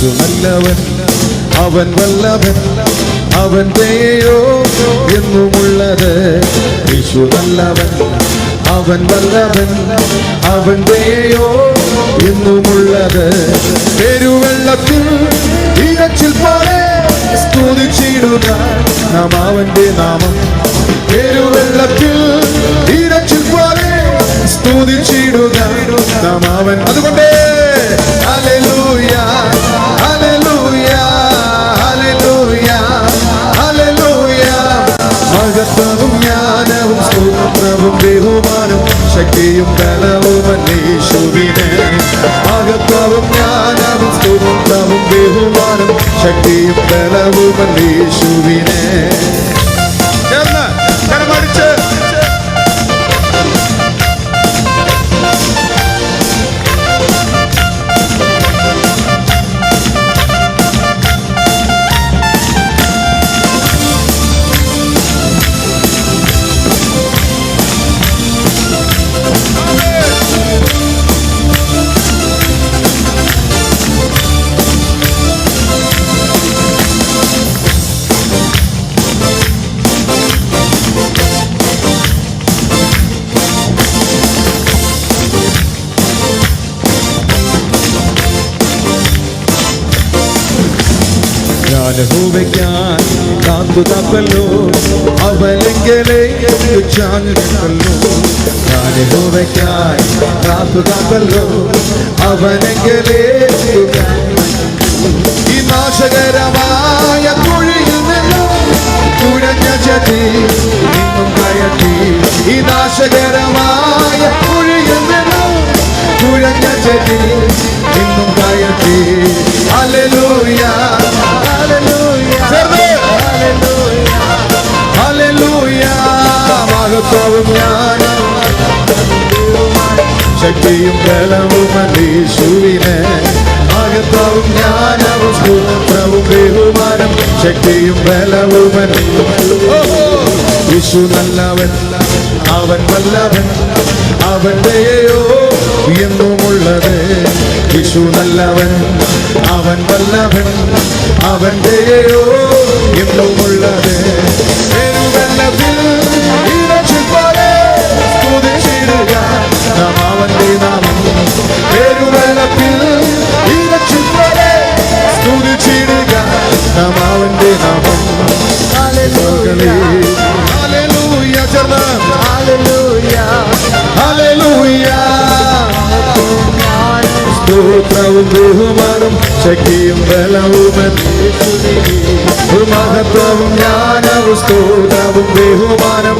യേശു നല്ലവൻ, അവൻ വല്ലഭൻ, അവൻ ദയയോ എന്നുമുള്ളത്. യേശു നല്ലവൻ, അവൻ വല്ലഭൻ, അവൻ ദയയോ എന്നുമുള്ളത്. പെരുവെള്ളത്തിൽ ഇരച്ചിൽ പോലെ സ്തുതിച്ചിടുക നാം അവന്റെ നാമം. പെരുവെള്ളത്തിൽ ഇരച്ചിൽ പോലെ സ്തുതിച്ചിടുക നാം അവൻ. അതുകൊണ്ട് ഹല്ലേലൂയ, ഹല്ലേലൂയ, ഹല്ലേലൂയ, ഹല്ലേലൂയ. മഹത്വവും ജ്ഞാനവും സ്തോത്രവും ബഹുമാനവും ശക്തിയും ബലവും യേശുവിനെ. മഹത്വവും ജ്ഞാനവും സ്തോത്രവും ബഹുമാനവും ശക്തിയും ബലവും യേശുവിനെ. ചേർന്ന് കരമടിച്ച് യഹോവയ്ക്കാൻ കാത്തു തപ്പല്ലോ, അവനെങ്കിലേ ചാഞ്ഞല്ലോ. ഞാൻ യഹോവയ്ക്കായി കാത്തു തപ്പല്ലോ, അവനെങ്കിലേ. ഈ നാശകരമായ കുഴിയിൽ നിന്നും കുഴഞ്ഞ ചതി നിന്നും കയറ്റി. ഈ നാശകരമായ കുഴിയിൽ നിന്നും കുഴഞ്ഞ ചതി നിന്നും കയറ്റി. Hallelujah, hallelujah. മഹത്വവും ജ്ഞാനവും ശക്തിയും ബലവും യേശുവിനെ. മഹത്വവും ജ്ഞാനവും സ്തോത്രവും ബഹുമാനം ശക്തിയും ബലവും. യേശു നല്ലവൻ, അവൻ വല്ലഭൻ, അവൻ ദയയോ എന്നുമുള്ളത്. യേശു നല്ലവൻ, അവൻ വല്ലഭൻ, അവൻ ദയയോ എന്നുമുള്ളത്. പെരുവെള്ളത്തിൽ ഇരച്ചിൽ പോലെ സ്തുതിച്ചിടുക നാം അവന്റെ നാമം. പെരുവെള്ളത്തിൽ ഇരച്ചിൽ പോലെ സ്തുതിച്ചിടുക നാം അവന്റെ നാമം. ഹല്ലേലൂയ, ചേർന്ന് ഹല്ലേലൂയ, ഹല്ലേലൂയ. സ്തോത്രവും ബഹുമാനം ശക്തിയും ബലവും മഹത്വവും ജ്ഞാനവും സ്തോത്രവും ബഹുമാനം